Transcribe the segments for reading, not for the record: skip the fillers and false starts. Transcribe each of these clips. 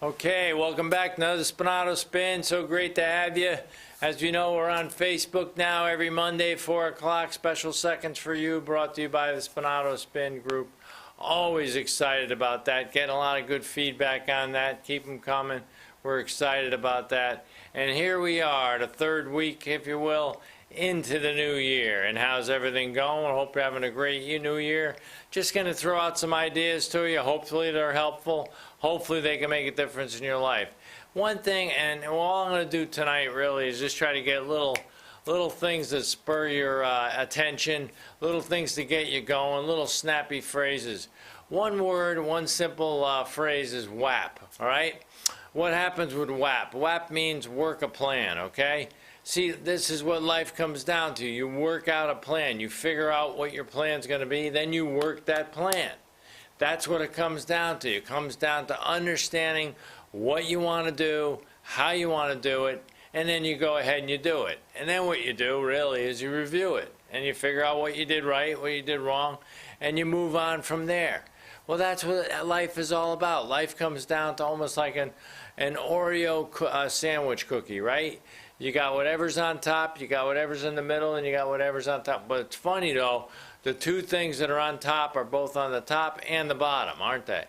Okay, welcome back. Another Spinato Spin. So great to have you. As you know, we're on Facebook now every Monday, 4 o'clock. Special seconds for you, brought to you by the Spinato Spin Group. Always excited about that. Getting a lot of good feedback on that. Keep them coming. We're excited about that. And here we are, the third week, if you will, into the new year. And how's everything going? I hope you're having a great new year. Just going to throw out some ideas to you. Hopefully they're helpful. Hopefully they can make a difference in your life. One thing, and all I'm going to do tonight really is just try to get little things that spur your attention, little things to get you going, little snappy phrases. One word, one simple phrase is WAP, all right? What happens with WAP? WAP means work a plan, okay? See, this is what life comes down to. You work out a plan. You figure out what your plan's going to be, then you work that plan. That's what it comes down to. It comes down to understanding what you want to do, how you want to do it, and then you go ahead and you do it. And then what you do really is you review it, and you figure out what you did right, what you did wrong, and you move on from there. Well, that's what life is all about. Life comes down to almost like an Oreo sandwich cookie, right? You got whatever's on top, you got whatever's in the middle, and you got whatever's on top. But it's funny, though, the two things that are on top are both on the top and the bottom, aren't they?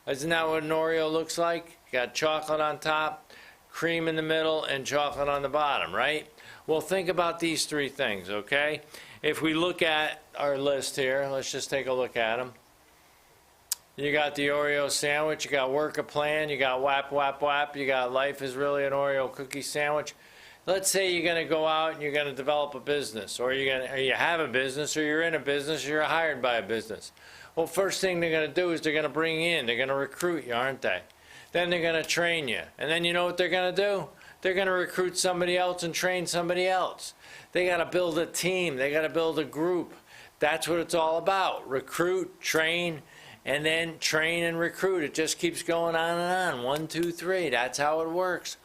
Isn't that what an Oreo looks like? You got chocolate on top, cream in the middle, and chocolate on the bottom, right? Well, think about these three things, okay? If we look at our list here, let's just take a look at them. You got the Oreo sandwich, you got work a plan, you got WAP, WAP, WAP, you got life is really an Oreo cookie sandwich. Let's say you're going to go out and you're going to develop a business, or you have a business, or you're in a business, or you're hired by a business. Well, first thing they're going to do is they're going to bring you in. They're going to recruit you, aren't they? Then they're going to train you. And then you know what they're going to do? They're going to recruit somebody else and train somebody else. They got to build a team. They got to build a group. That's what it's all about. Recruit, train, and then train and recruit. It just keeps going on and on. 1, 2, 3. That's how it works.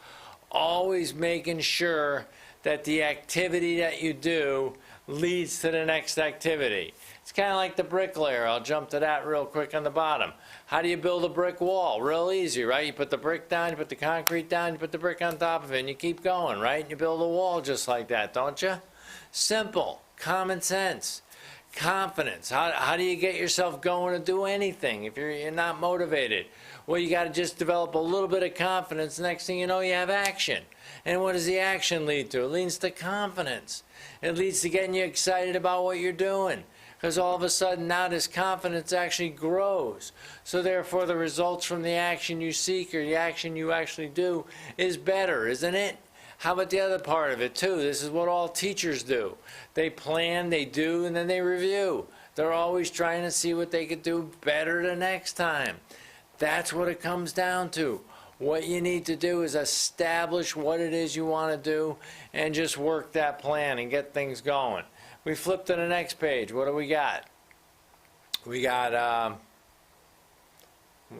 Always making sure that the activity that you do leads to the next activity. It's kind of like the bricklayer. I'll jump to that real quick on the bottom. How do you build a brick wall? Real easy, right? You put the brick down, you put the concrete down, you put the brick on top of it, and you keep going, right? And you build a wall just like that, don't you? Simple, common sense, confidence. How do you get yourself going to do anything if you're not motivated? Well, you got to just develop a little bit of confidence. Next thing you know, you have action. And what does the action lead to? It leads to confidence. It leads to getting you excited about what you're doing. Because all of a sudden now this confidence actually grows. So therefore the results from the action you seek or the action you actually do is better, isn't it? How about the other part of it too? This is what all teachers do. They plan, they do, and then they review. They're always trying to see what they could do better the next time. That's what it comes down to. What you need to do is establish what it is you want to do and just work that plan and get things going. We flip to the next page. What do we got? We got,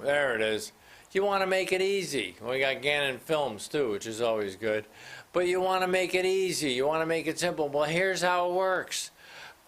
there it is. You want to make it easy. We got Gannon Films too, which is always good. But you want to make it easy. You want to make it simple. Well, here's how it works.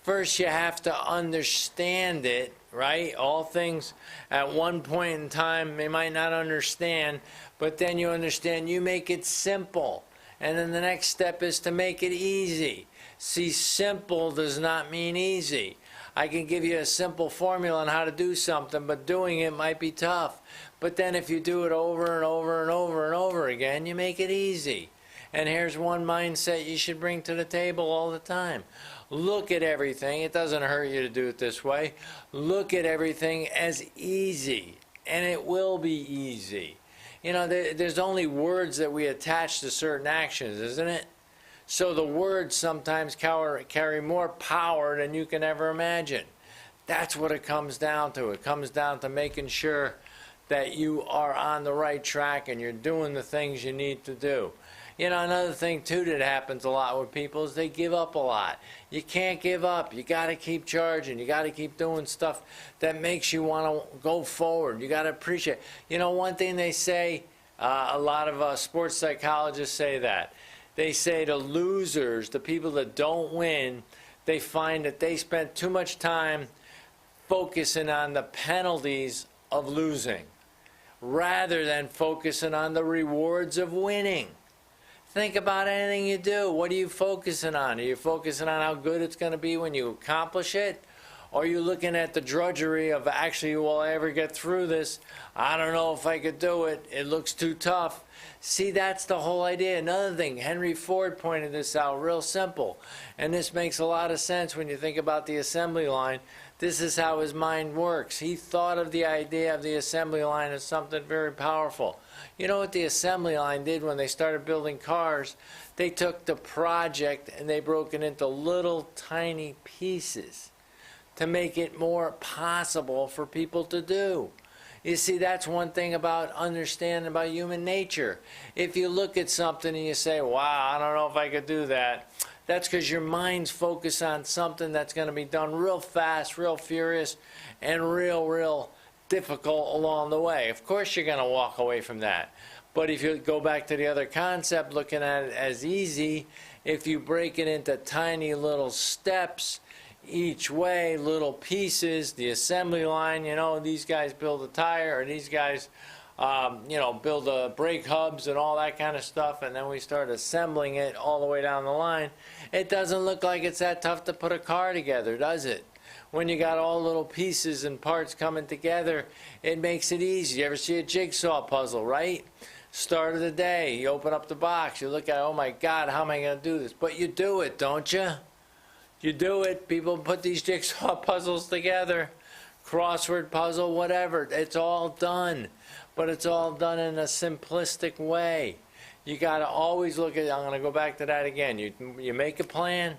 First, you have to understand it, right? All things at one point in time they might not understand, but then you understand, you make it simple. And then the next step is to make it easy. See, simple does not mean easy. I can give you a simple formula on how to do something, but doing it might be tough. But then if you do it over and over and over and over again, you make it easy. And here's one mindset you should bring to the table all the time. Look at everything. It doesn't hurt you to do it this way. Look at everything as easy, and it will be easy. You know, there's only words that we attach to certain actions, isn't it? So the words sometimes carry more power than you can ever imagine. That's what it comes down to. It comes down to making sure that you are on the right track and you're doing the things you need to do. You know, another thing too that happens a lot with people is they give up a lot. You can't give up. You got to keep charging. You got to keep doing stuff that makes you want to go forward. You got to appreciate. You know, one thing they say, a lot of sports psychologists say that. They say the losers, the people that don't win, they find that they spend too much time focusing on the penalties of losing. rather than focusing on the rewards of winning. Think about anything you do. What are you focusing on? Are you focusing on how good it's going to be when you accomplish it? Or are you looking at the drudgery of, actually, will I ever get through this? I don't know if I could do it. It looks too tough. See, that's the whole idea. Another thing, Henry Ford pointed this out, real simple. And this makes a lot of sense when you think about the assembly line. This is how his mind works. He thought of the idea of the assembly line as something very powerful. You know what the assembly line did when they started building cars? They took the project and they broke it into little tiny pieces to make it more possible for people to do. You see, that's one thing about understanding about human nature. If you look at something and you say, wow, I don't know if I could do that, that's because your mind's focused on something that's going to be done real fast, real furious, and real difficult along the way. Of course you're going to walk away from that. But if you go back to the other concept, looking at it as easy, if you break it into tiny little steps, each way, little pieces, the assembly line, you know, these guys build a tire, or these guys, build the brake hubs and all that kind of stuff, and then we start assembling it all the way down the line. It doesn't look like it's that tough to put a car together, does it? When you got all little pieces and parts coming together, it makes it easy. You ever see a jigsaw puzzle, right? Start of the day, you open up the box, you look at, oh my God, how am I going to do this? But you do it, don't you? You do it. People put these jigsaw puzzles together, crossword puzzle, whatever. It's all done, but it's all done in a simplistic way. You got to always look at, I'm going to go back to that again. You make a plan,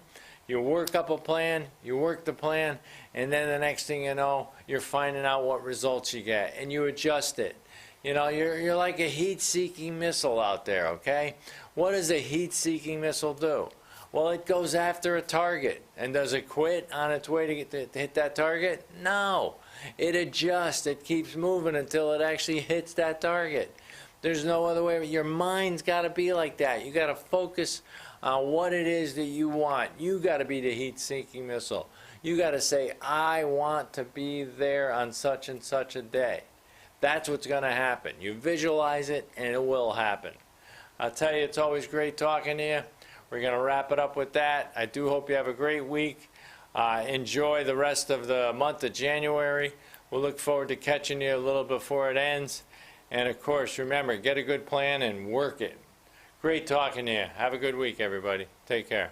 you work up a plan, you work the plan, and then the next thing you know, you're finding out what results you get, and you adjust it. You know, you're like a heat-seeking missile out there, okay? What does a heat-seeking missile do? Well, it goes after a target. And does it quit on its way to hit that target? No. It adjusts. It keeps moving until it actually hits that target. There's no other way. Your mind's got to be like that. You got to focus on what it is that you want. You got to be the heat-seeking missile. You got to say, I want to be there on such and such a day. That's what's going to happen. You visualize it, and it will happen. I'll tell you, it's always great talking to you. We're going to wrap it up with that. I do hope you have a great week. Enjoy the rest of the month of January. We'll look forward to catching you a little before it ends. And of course, remember, get a good plan and work it. Great talking to you. Have a good week, everybody. Take care.